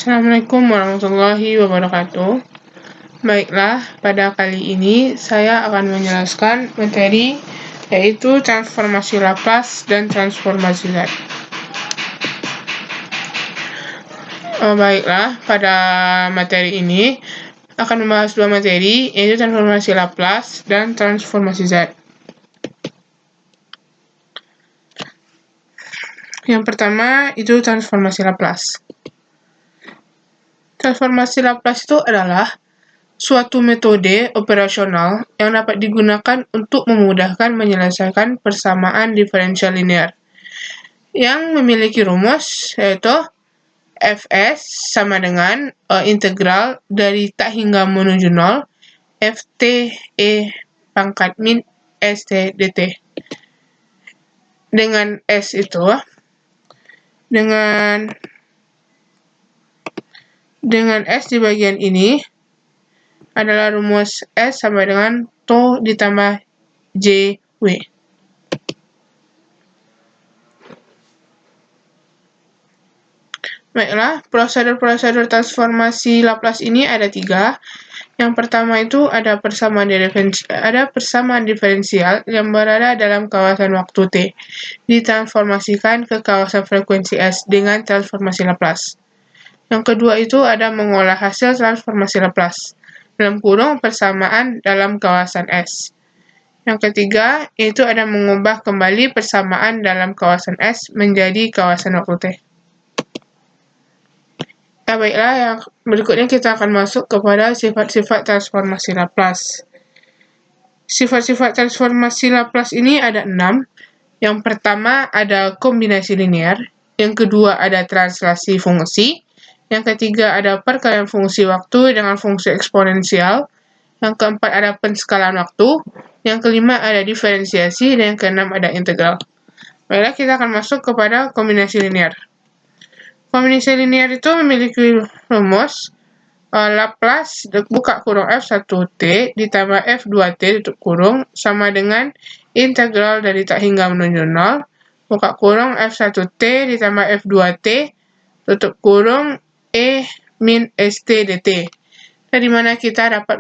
Assalamualaikum warahmatullahi wabarakatuh. Baiklah, pada kali ini saya akan menjelaskan materi yaitu transformasi Laplace dan transformasi Z. Baiklah, pada materi ini akan membahas dua materi yaitu transformasi Laplace dan transformasi Z. Yang pertama itu transformasi Laplace. Transformasi Laplace itu adalah suatu metode operasional yang dapat digunakan untuk memudahkan menyelesaikan persamaan diferensial linear yang memiliki rumus yaitu Fs sama dengan integral dari tak hingga menuju 0 Ft E pangkat min St dt. Dengan S itu dengan S di bagian ini adalah rumus S sama dengan Tau ditambah JW. Baiklah, prosedur transformasi Laplace ini ada 3. Yang pertama itu ada persamaan diferensial yang berada dalam kawasan waktu T, ditransformasikan ke kawasan frekuensi S dengan transformasi Laplace. Yang kedua itu ada mengolah hasil transformasi Laplace, dalam kurung persamaan dalam kawasan S. Yang ketiga, yaitu ada mengubah kembali persamaan dalam kawasan S menjadi kawasan waktu T. Baiklah, yang berikutnya kita akan masuk kepada sifat-sifat transformasi Laplace. Sifat-sifat transformasi Laplace ini ada 6. Yang pertama ada kombinasi linear, yang kedua ada translasi fungsi, yang ketiga ada perkalian fungsi waktu dengan fungsi eksponensial, yang keempat ada penskalaan waktu, yang kelima ada diferensiasi, dan yang keenam ada integral. Baiklah, kita akan masuk kepada kombinasi linear. Kombinasi linear itu memiliki rumus Laplace buka kurung F1T ditambah F2T tutup kurung sama dengan integral dari tak hingga menuju 0 buka kurung F1T ditambah F2T tutup kurung E min St dt. Dari mana kita dapat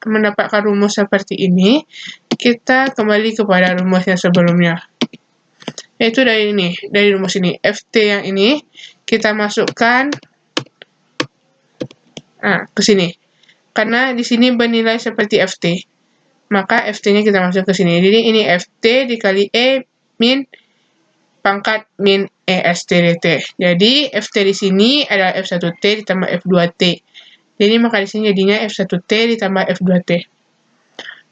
mendapatkan rumus seperti ini? Kita kembali kepada rumus yang sebelumnya, yaitu dari rumus ini. Ft yang ini kita masukkan ke sini. Karena di sini bernilai seperti Ft, maka Ft-nya kita masuk ke sini. Jadi ini Ft dikali E min pangkat min St dt. Jadi Ft di sini adalah F1T ditambah F2T. Jadi maka di sini jadinya F1T ditambah F2T.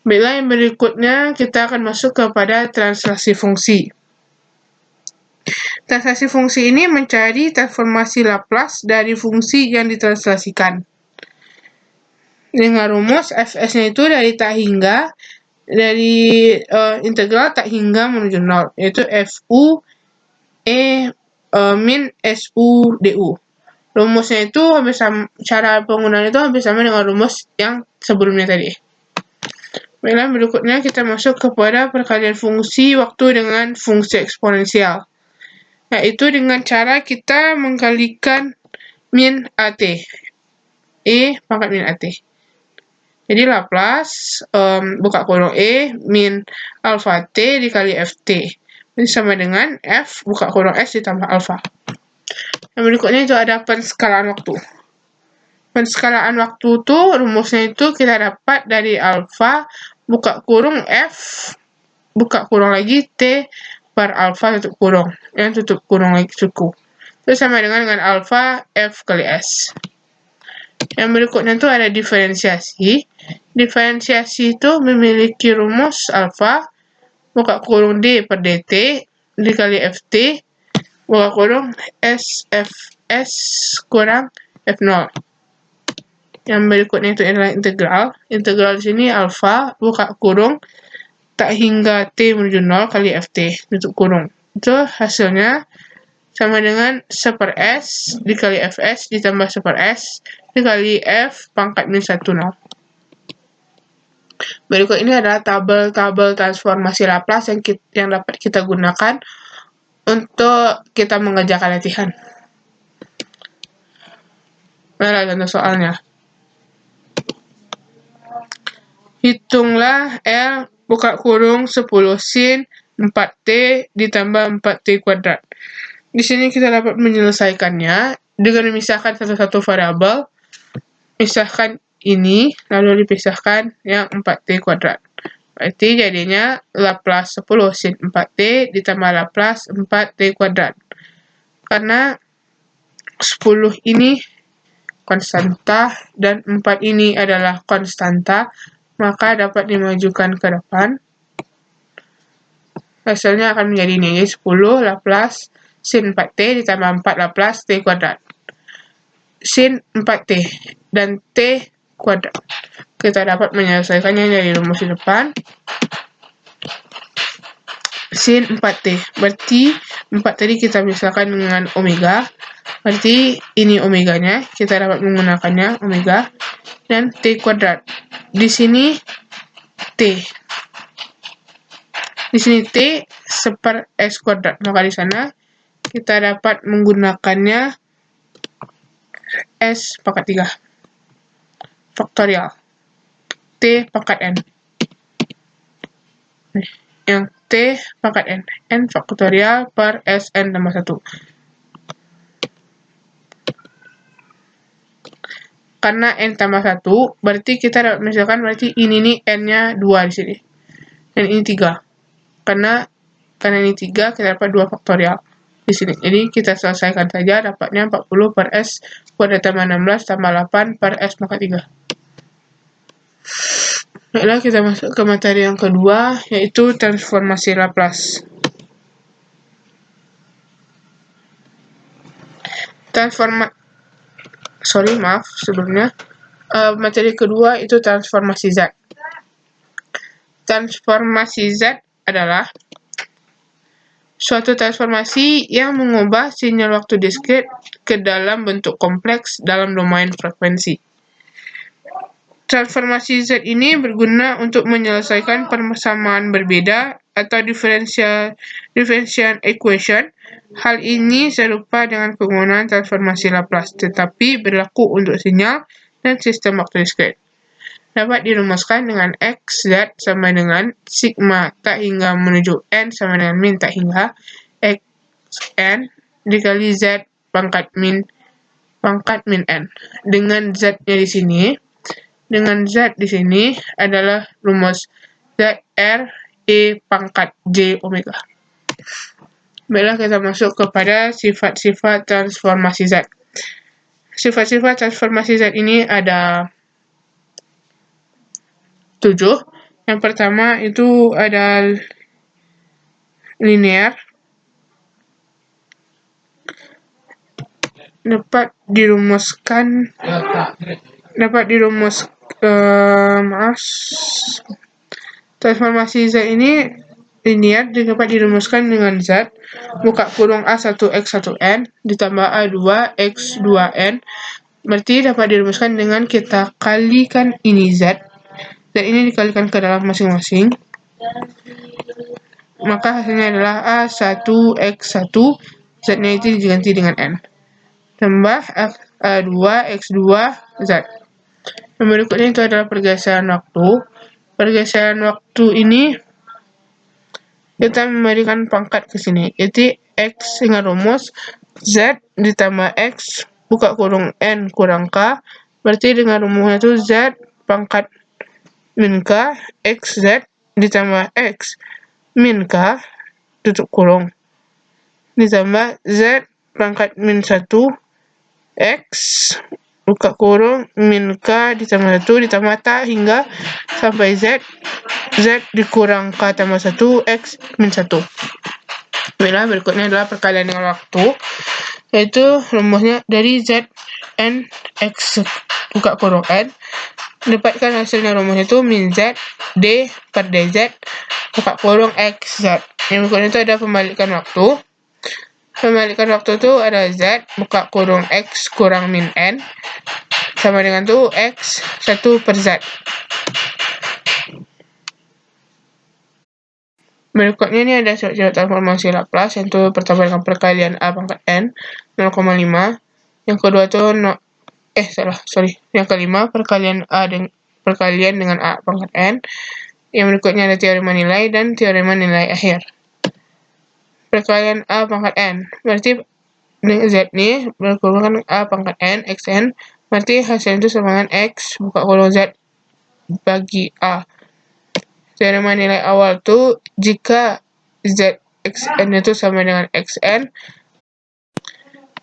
Baiklah, yang berikutnya kita akan masuk kepada translasi fungsi. Translasi fungsi ini mencari transformasi Laplace dari fungsi yang ditranslasikan. Dengan rumus Fs-nya itu dari integral tak hingga menuju 0, yaitu Fu E min Su du. Rumusnya itu cara penggunaan itu hampir sama dengan rumus yang sebelumnya tadi. Baiklah, berikutnya kita masuk kepada perkalian fungsi waktu dengan fungsi eksponensial, yaitu dengan cara kita mengkalikan min AT, E pangkat min AT. Jadi Laplace buka kurung E min alpha T dikali Ft. Ini sama dengan F buka kurung S ditambah alpha. Yang berikutnya itu ada penskalaan waktu. Penskalaan waktu itu rumusnya itu kita dapat dari alpha buka kurung F buka kurung lagi T per alpha tutup kurung. Yang tutup kurung lagi suku. Itu sama dengan alpha F kali S. Yang berikutnya itu ada diferensiasi. Diferensiasi itu memiliki rumus alpha buka kurung D per dt dikali Ft buka kurung SFS kurang F0. Yang berikutnya itu adalah integral. Integral di sini alpha buka kurung tak hingga T menuju 0 kali Ft tutup kurung. Itu hasilnya sama dengan 1 per S dikali Fs ditambah 1 per S dikali F pangkat min 1 0. Berikut ini adalah tabel transformasi Laplace yang dapat kita gunakan untuk kita mengerjakan latihan. Nah, contoh soalnya. Hitunglah L buka kurung 10 sin 4T ditambah 4T kuadrat. Di sini kita dapat menyelesaikannya dengan memisahkan satu-satu variabel. Pisahkan ini, lalu dipisahkan yang 4T kuadrat. Berarti jadinya Laplace 10 sin 4T ditambah Laplace 4T kuadrat. Karena 10 ini konstanta dan 4 ini adalah konstanta, maka dapat dimajukan ke depan. Hasilnya akan menjadi ini, 10 Laplace sin 4T ditambah 4 Laplace T kuadrat. Sin 4T dan T kuadrat. Kita dapat menyelesaikannya dari rumus di depan. Sin 4T, berarti 4 tadi kita misalkan dengan omega, berarti ini omeganya, kita dapat menggunakannya omega, dan T kuadrat. Di sini T. Di sini T seper S kuadrat, maka di sana kita dapat menggunakannya S pangkat 3 faktorial T pangkat N. Yang T pangkat N, N faktorial per Sn tambah 1. Karena N tambah 1, berarti kita dapat misalkan berarti ini nih N-nya 2 di sini. Dan ini 3. Karena ini 3, kita dapat 2 faktorial di sini. Jadi kita selesaikan saja, dapatnya 40 per S kuadrat tambah 16 tambah 8 per S pangkat 3. Baiklah, kita masuk ke materi yang kedua, yaitu transformasi Laplace. Materi kedua itu transformasi Z. Transformasi Z adalah suatu transformasi yang mengubah sinyal waktu diskrit ke dalam bentuk kompleks dalam domain frekuensi. Transformasi Z ini berguna untuk menyelesaikan persamaan berbeda atau differential equation. Hal ini serupa dengan penggunaan transformasi Laplace, tetapi berlaku untuk sinyal dan sistem waktu diskrit. Dapat dirumuskan dengan X, Z sama dengan sigma tak hingga menuju N sama dengan min tak hingga X N dikali Z pangkat min N. Dengan Z-nya di sini, dengan Z di sini adalah rumus ZR E pangkat J omega. Baiklah, kita masuk kepada sifat-sifat transformasi Z. Sifat-sifat transformasi Z ini ada 7. Yang pertama itu ada linear. Dapat dirumuskan transformasi Z ini linear dapat dirumuskan dengan Z buka kurung A1X1N ditambah A2X2N. Berarti dapat dirumuskan dengan kita kalikan ini Z dan ini dikalikan ke dalam masing-masing, maka hasilnya adalah A1X1, Z-nya itu diganti dengan N, tambah A2X2Z. Yang berikutnya itu adalah pergeseran waktu. Pergeseran waktu ini kita memberikan pangkat ke sini, yaitu X dengan rumus Z ditambah X buka kurung N kurang K, berarti dengan rumusnya itu Z pangkat min K XZ ditambah X min K tutup kurung ditambah Z pangkat min 1 X buka kurung min K ditambah 1 ditambah tak hingga sampai Z dikurang K tambah 1 X min 1. Baiklah, berikutnya adalah perkalian dengan waktu, yaitu rumusnya dari Z N X buka kurung N. Dapatkan hasilnya rumusnya itu min Z D per DZ buka kurung XZ. Yang berikutnya itu ada pembalikan waktu. Pembalikan waktu itu ada Z buka kurung X kurang min N sama dengan tuh X 1 per Z. Berikutnya ini ada sifat transformasi Laplace, yaitu pertama dengan perkalian A pangkat N 0,5. Yang kedua itu Yang kelima, perkalian dengan A pangkat N. Yang berikutnya ada teorema nilai dan teorema nilai akhir. Perkalian A pangkat N, berarti Z ini berkurang A pangkat N, Xn, berarti hasilnya itu sama dengan X, buka kolom Z, bagi A. Teorema nilai awal itu jika Z Xn itu sama dengan Xn,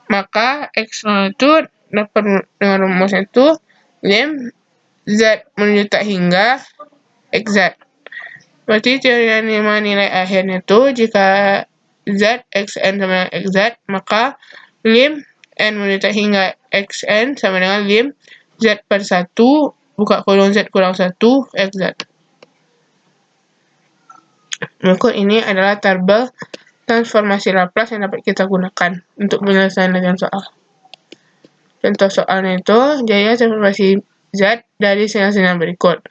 maka X0 itu dapat dengan rumusnya itu lim Z menuju tak hingga XZ. Berarti teorema nilai akhirnya itu jika Z Xn sama dengan XZ, maka lim N menuju tak hingga Xn sama dengan lim Z per 1, buka kolom Z kurang 1, XZ. Berikut ini adalah tabel transformasi Laplace yang dapat kita gunakan untuk menyelesaikan soal. Contoh soalnya itu, jaya transformasi Z dari sinyal-sinyal berikut.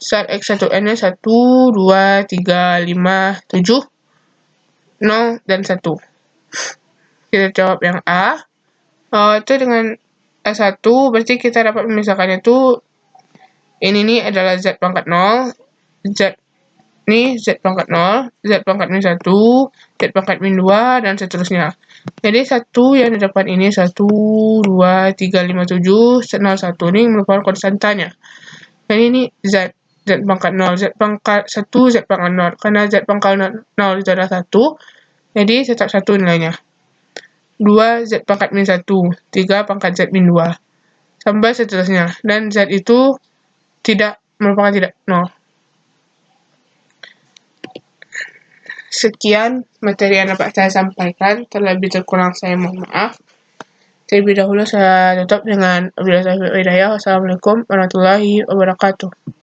Saat X1N nya 1, 2, 3, 5, 7, 0, dan 1. Kita jawab yang A. Itu dengan A1, berarti kita dapat memisahkannya itu, ini adalah Z pangkat 0, Z ini Z pangkat 0, Z pangkat min 1, Z pangkat min 2, dan seterusnya. Jadi 1 yang di depan ini 1, 2, 3, 5, 7, 0, 1 ini merupakan konstantanya. Jadi ini Z pangkat 0, Z pangkat 1, Z pangkat 0. Karena Z pangkat 0 itu adalah 1, jadi tetap 1 nilainya. 2, Z pangkat min 1, 3 pangkat Z min 2, sampai seterusnya. Dan Z itu merupakan tidak 0. Sekian materi yang dapat saya sampaikan, terlebih terkurang saya mohon maaf. Terlebih dahulu saya tutup dengan wabillahi taufiq wal hidayah. Wassalamualaikum warahmatullahi wabarakatuh.